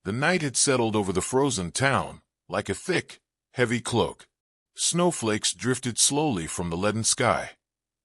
The night had settled over the frozen town, like a thick, heavy cloak. Snowflakes drifted slowly from the leaden sky,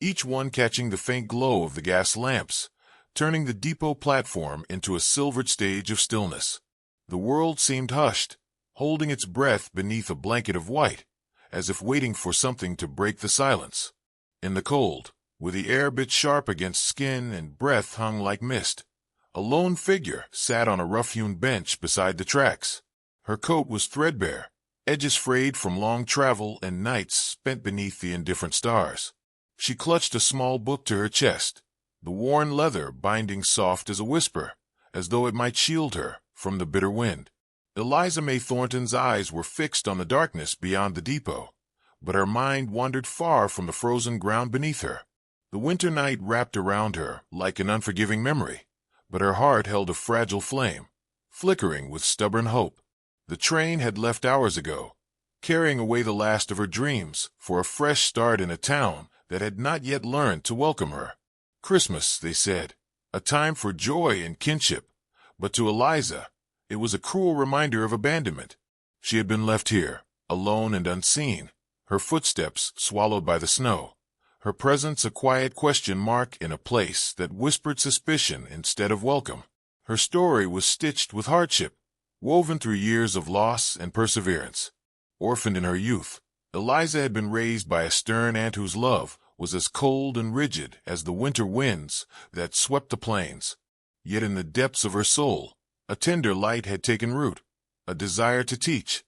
each one catching the faint glow of the gas lamps, turning the depot platform into a silvered stage of stillness. The world seemed hushed, holding its breath beneath a blanket of white, as if waiting for something to break the silence. In the cold, with the air bit sharp against skin and breath hung like mist, a lone figure sat on a rough-hewn bench beside the tracks. Her coat was threadbare, edges frayed from long travel and nights spent beneath the indifferent stars. She clutched a small book to her chest, the worn leather binding soft as a whisper, as though it might shield her from the bitter wind. Eliza May Thornton's eyes were fixed on the darkness beyond the depot, but her mind wandered far from the frozen ground beneath her. The winter night wrapped around her like an unforgiving memory, but her heart held a fragile flame, flickering with stubborn hope. The train had left hours ago, carrying away the last of her dreams for a fresh start in a town that had not yet learned to welcome her. Christmas, they said, a time for joy and kinship, but to Eliza, it was a cruel reminder of abandonment. She had been left here, alone and unseen, her footsteps swallowed by the snow, her presence a quiet question mark in a place that whispered suspicion instead of welcome. Her story was stitched with hardship, woven through years of loss and perseverance. Orphaned in her youth, Eliza had been raised by a stern aunt whose love was as cold and rigid as the winter winds that swept the plains. Yet in the depths of her soul, a tender light had taken root, a desire to teach,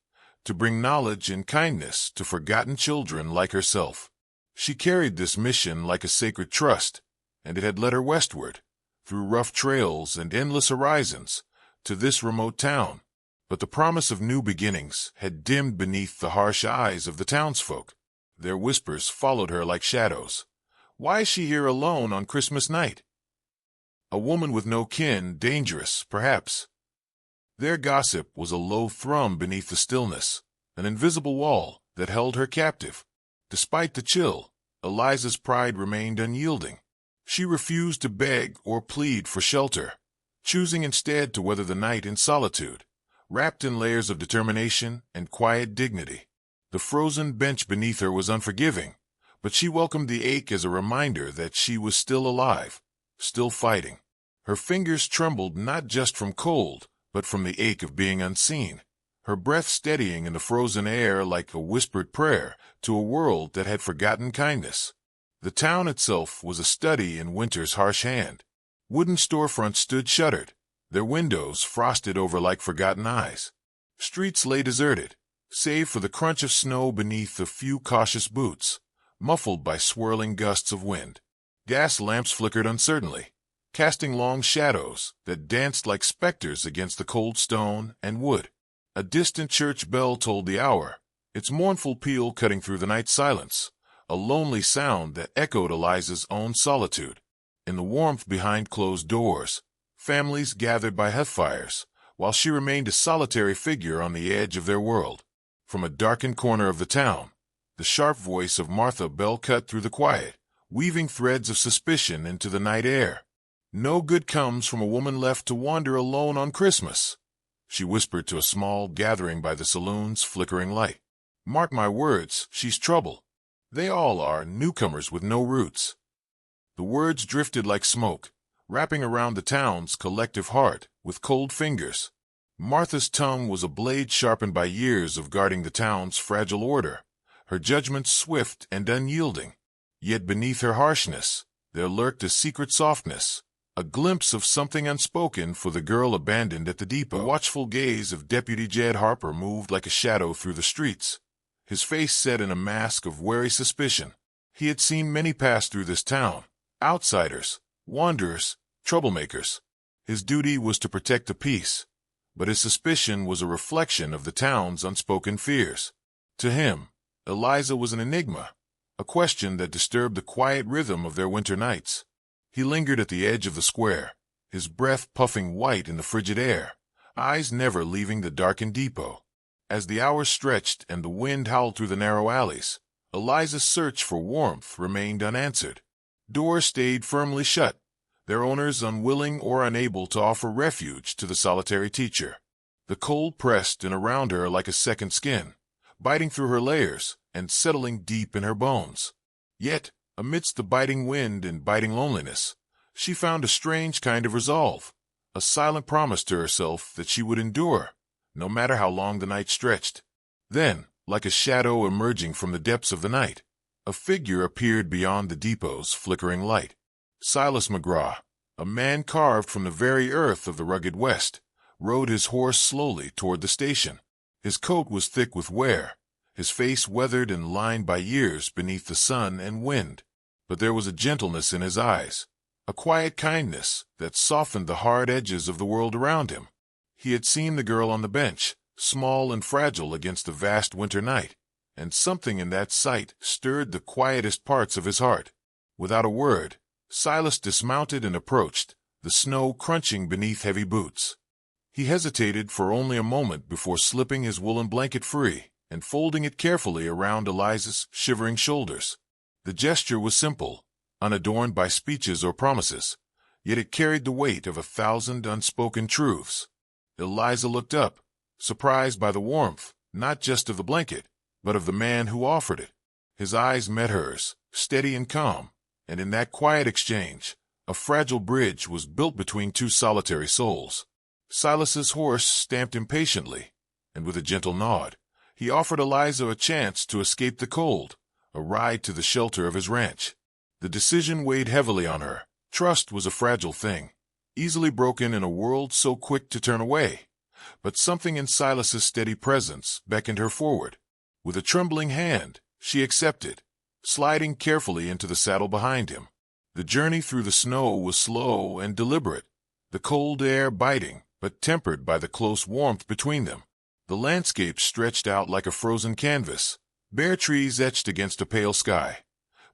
to bring knowledge and kindness to forgotten children like herself. She carried this mission like a sacred trust, and it had led her westward, through rough trails and endless horizons, to this remote town. But the promise of new beginnings had dimmed beneath the harsh eyes of the townsfolk. Their whispers followed her like shadows. Why is she here alone on Christmas night? A woman with no kin, dangerous, perhaps. Their gossip was a low thrum beneath the stillness, an invisible wall that held her captive. Despite the chill, Eliza's pride remained unyielding. She refused to beg or plead for shelter, choosing instead to weather the night in solitude, wrapped in layers of determination and quiet dignity. The frozen bench beneath her was unforgiving, but she welcomed the ache as a reminder that she was still alive, still fighting. Her fingers trembled not just from cold, but from the ache of being unseen, her breath steadying in the frozen air like a whispered prayer to a world that had forgotten kindness. The town itself was a study in winter's harsh hand. Wooden storefronts stood shuttered, their windows frosted over like forgotten eyes. Streets lay deserted, save for the crunch of snow beneath a few cautious boots, muffled by swirling gusts of wind. Gas lamps flickered uncertainly, casting long shadows that danced like specters against the cold stone and wood. A distant church bell tolled the hour, its mournful peal cutting through the night silence, a lonely sound that echoed Eliza's own solitude. In the warmth behind closed doors, families gathered by hearthfires, while she remained a solitary figure on the edge of their world. From a darkened corner of the town, the sharp voice of Martha Bell cut through the quiet, weaving threads of suspicion into the night air. "No good comes from a woman left to wander alone on Christmas," she whispered to a small gathering by the saloon's flickering light. "Mark my words, she's trouble. They all are, newcomers with no roots." The words drifted like smoke, wrapping around the town's collective heart with cold fingers. Martha's tongue was a blade sharpened by years of guarding the town's fragile order, her judgment swift and unyielding. Yet beneath her harshness, there lurked a secret softness, a glimpse of something unspoken for the girl abandoned at the depot. The watchful gaze of Deputy Jed Harper moved like a shadow through the streets, his face set in a mask of wary suspicion. He had seen many pass through this town, outsiders, wanderers, troublemakers. His duty was to protect the peace, but his suspicion was a reflection of the town's unspoken fears. To him, Eliza was an enigma, a question that disturbed the quiet rhythm of their winter nights. He lingered at the edge of the square, his breath puffing white in the frigid air, eyes never leaving the darkened depot. As the hours stretched and the wind howled through the narrow alleys, Eliza's search for warmth remained unanswered. Doors stayed firmly shut, their owners unwilling or unable to offer refuge to the solitary teacher. The cold pressed in around her like a second skin, biting through her layers and settling deep in her bones. Yet, amidst the biting wind and biting loneliness, she found a strange kind of resolve, a silent promise to herself that she would endure, no matter how long the night stretched. Then, like a shadow emerging from the depths of the night, a figure appeared beyond the depot's flickering light. Silas McGraw, a man carved from the very earth of the rugged West, rode his horse slowly toward the station. His coat was thick with wear, his face weathered and lined by years beneath the sun and wind. But there was a gentleness in his eyes, a quiet kindness that softened the hard edges of the world around him. He had seen the girl on the bench, small and fragile against the vast winter night, and something in that sight stirred the quietest parts of his heart. Without a word, Silas dismounted and approached, the snow crunching beneath heavy boots. He hesitated for only a moment before slipping his woolen blanket free and folding it carefully around Eliza's shivering shoulders. The gesture was simple, unadorned by speeches or promises, yet it carried the weight of 1,000 unspoken truths. Eliza looked up, surprised by the warmth, not just of the blanket, but of the man who offered it. His eyes met hers, steady and calm, and in that quiet exchange, a fragile bridge was built between two solitary souls. Silas's horse stamped impatiently, and with a gentle nod, he offered Eliza a chance to escape the cold, a ride to the shelter of his ranch. The decision weighed heavily on her. Trust was a fragile thing, easily broken in a world so quick to turn away. But something in Silas's steady presence beckoned her forward. With a trembling hand, she accepted, sliding carefully into the saddle behind him. The journey through the snow was slow and deliberate, the cold air biting, but tempered by the close warmth between them. The landscape stretched out like a frozen canvas, bare trees etched against a pale sky,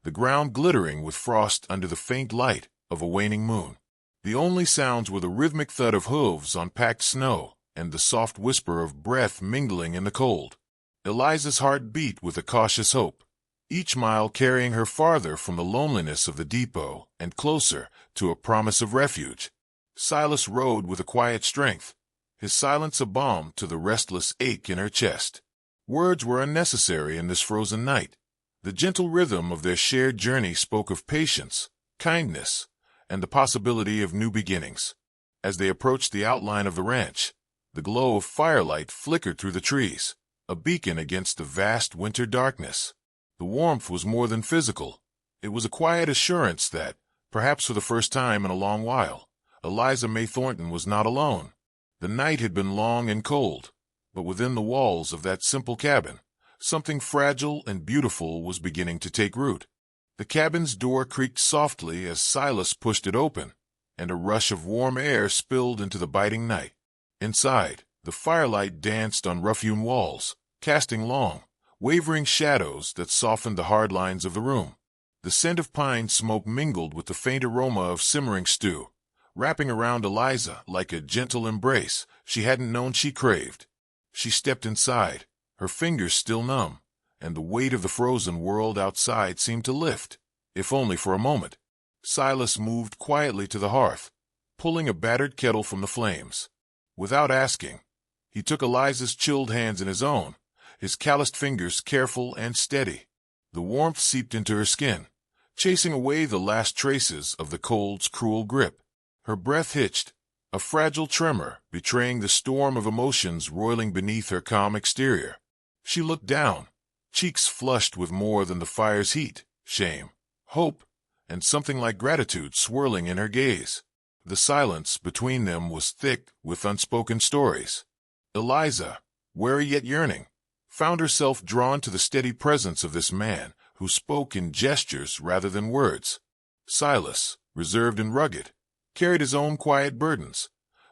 the ground glittering with frost under the faint light of a waning moon. The only sounds were the rhythmic thud of hooves on packed snow and the soft whisper of breath mingling in the cold. Eliza's heart beat with a cautious hope, each mile carrying her farther from the loneliness of the depot and closer to a promise of refuge. Silas rode with a quiet strength, his silence a balm to the restless ache in her chest. Words were unnecessary in this frozen night. The gentle rhythm of their shared journey spoke of patience, kindness, and the possibility of new beginnings. As they approached the outline of the ranch, the glow of firelight flickered through the trees, a beacon against the vast winter darkness. The warmth was more than physical. It was a quiet assurance that, perhaps for the first time in a long while, Eliza May Thornton was not alone. The night had been long and cold, but within the walls of that simple cabin, something fragile and beautiful was beginning to take root. The cabin's door creaked softly as Silas pushed it open, and a rush of warm air spilled into the biting night. Inside, the firelight danced on rough-hewn walls, casting long, wavering shadows that softened the hard lines of the room. The scent of pine smoke mingled with the faint aroma of simmering stew, wrapping around Eliza like a gentle embrace she hadn't known she craved. She stepped inside, her fingers still numb, and the weight of the frozen world outside seemed to lift, if only for a moment. Silas moved quietly to the hearth, pulling a battered kettle from the flames. Without asking, he took Eliza's chilled hands in his own, his calloused fingers careful and steady. The warmth seeped into her skin, chasing away the last traces of the cold's cruel grip. Her breath hitched, a fragile tremor betraying the storm of emotions roiling beneath her calm exterior. She looked down, cheeks flushed with more than the fire's heat, shame, hope, and something like gratitude swirling in her gaze. The silence between them was thick with unspoken stories. Eliza, wary yet yearning, found herself drawn to the steady presence of this man who spoke in gestures rather than words. Silas, reserved and rugged, carried his own quiet burdens,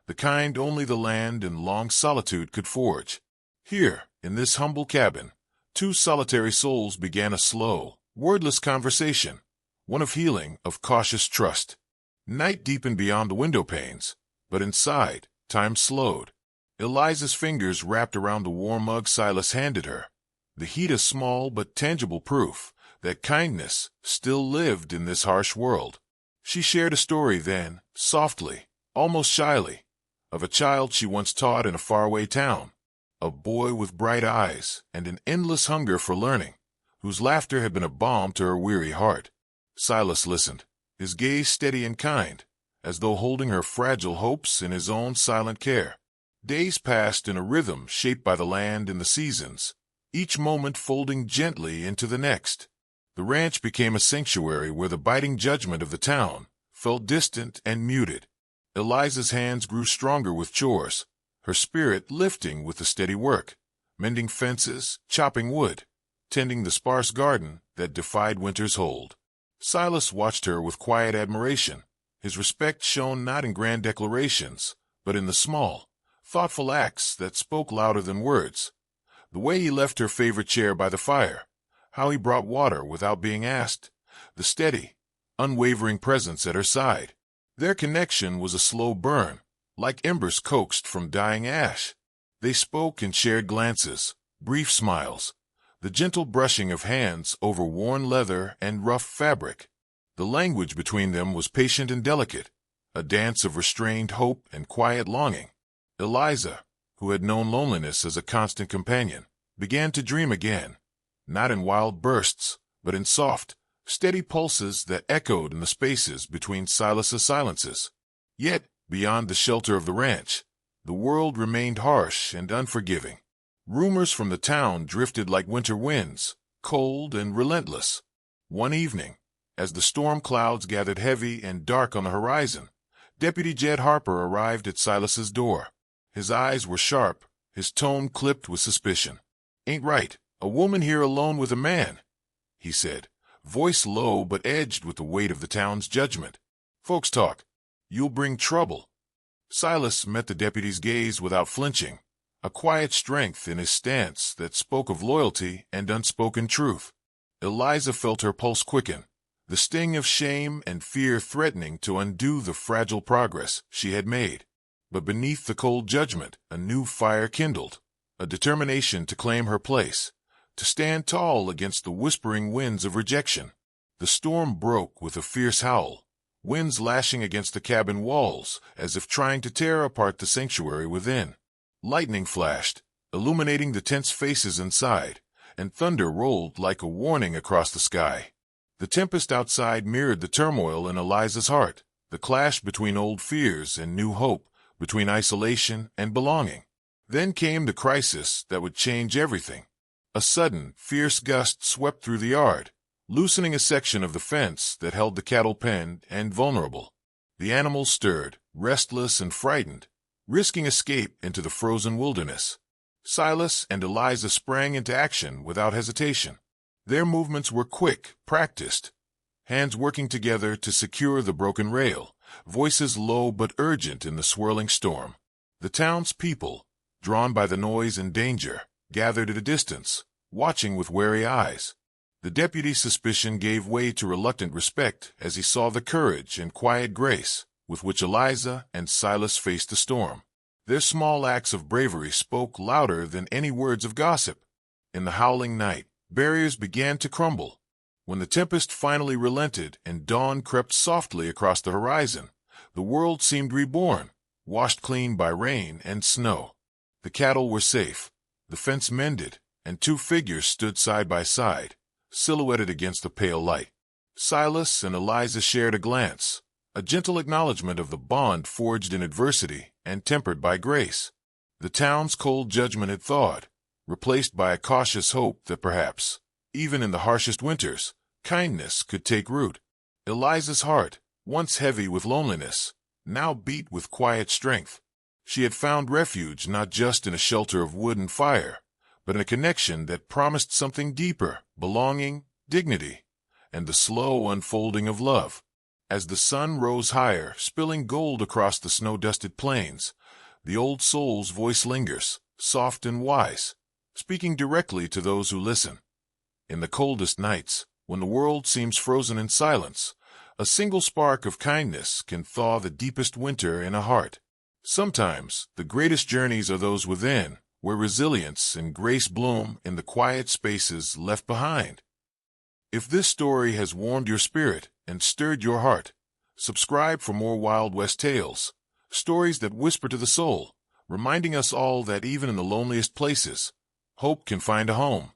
the kind only the land and long solitude could forge. Here, in this humble cabin, two solitary souls began a slow, wordless conversation, one of healing, of cautious trust. Night deepened beyond the window panes, but inside, time slowed. Eliza's fingers wrapped around the warm mug Silas handed her, the heat a small but tangible proof that kindness still lived in this harsh world. She shared a story then, softly, almost shyly, of a child she once taught in a faraway town, a boy with bright eyes and an endless hunger for learning, whose laughter had been a balm to her weary heart. Silas listened, his gaze steady and kind, as though holding her fragile hopes in his own silent care. Days passed in a rhythm shaped by the land and the seasons, each moment folding gently into the next. The ranch became a sanctuary where the biting judgment of the town felt distant and muted. Eliza's hands grew stronger with chores, her spirit lifting with the steady work, mending fences, chopping wood, tending the sparse garden that defied winter's hold. Silas watched her with quiet admiration, his respect shown not in grand declarations, but in the small, thoughtful acts that spoke louder than words. The way he left her favorite chair by the fire, how he brought water without being asked, the steady, unwavering presence at her side. Their connection was a slow burn, like embers coaxed from dying ash. They spoke and shared glances, brief smiles, the gentle brushing of hands over worn leather and rough fabric. The language between them was patient and delicate, a dance of restrained hope and quiet longing. Eliza, who had known loneliness as a constant companion, began to dream again, not in wild bursts, but in soft, steady pulses that echoed in the spaces between Silas's silences. Yet, beyond the shelter of the ranch, the world remained harsh and unforgiving. Rumors from the town drifted like winter winds, cold and relentless. One evening, as the storm clouds gathered heavy and dark on the horizon, Deputy Jed Harper arrived at Silas's door. His eyes were sharp, his tone clipped with suspicion. "Ain't right, a woman here alone with a man," he said, voice low but edged with the weight of the town's judgment. "Folks talk. You'll bring trouble." Silas met the deputy's gaze without flinching, a quiet strength in his stance that spoke of loyalty and unspoken truth. Eliza felt her pulse quicken, the sting of shame and fear threatening to undo the fragile progress she had made. But beneath the cold judgment, a new fire kindled, a determination to claim her place, to stand tall against the whispering winds of rejection. The storm broke with a fierce howl, winds lashing against the cabin walls as if trying to tear apart the sanctuary within. Lightning flashed, illuminating the tense faces inside, and thunder rolled like a warning across the sky. The tempest outside mirrored the turmoil in Eliza's heart, the clash between old fears and new hope, between isolation and belonging. Then came the crisis that would change everything. A sudden, fierce gust swept through the yard, loosening a section of the fence that held the cattle penned and vulnerable. The animals stirred, restless and frightened, risking escape into the frozen wilderness. Silas and Eliza sprang into action without hesitation. Their movements were quick, practiced, hands working together to secure the broken rail, voices low but urgent in the swirling storm. The town's people, drawn by the noise and danger, gathered at a distance, watching with wary eyes. The deputy's suspicion gave way to reluctant respect as he saw the courage and quiet grace with which Eliza and Silas faced the storm. Their small acts of bravery spoke louder than any words of gossip. In the howling night, barriers began to crumble. When the tempest finally relented and dawn crept softly across the horizon, the world seemed reborn, washed clean by rain and snow. The cattle were safe, the fence mended, and two figures stood side by side, silhouetted against the pale light. Silas and Eliza shared a glance, a gentle acknowledgment of the bond forged in adversity and tempered by grace. The town's cold judgment had thawed, replaced by a cautious hope that perhaps, even in the harshest winters, kindness could take root. Eliza's heart, once heavy with loneliness, now beat with quiet strength. She had found refuge not just in a shelter of wood and fire, but in a connection that promised something deeper, belonging, dignity, and the slow unfolding of love. As the sun rose higher, spilling gold across the snow-dusted plains, the old soul's voice lingers, soft and wise, speaking directly to those who listen. In the coldest nights, when the world seems frozen in silence, a single spark of kindness can thaw the deepest winter in a heart. Sometimes, the greatest journeys are those within, where resilience and grace bloom in the quiet spaces left behind. If this story has warmed your spirit and stirred your heart, subscribe for more Wild West tales, Stories that whisper to the soul, reminding us all that even in the loneliest places, hope can find a home.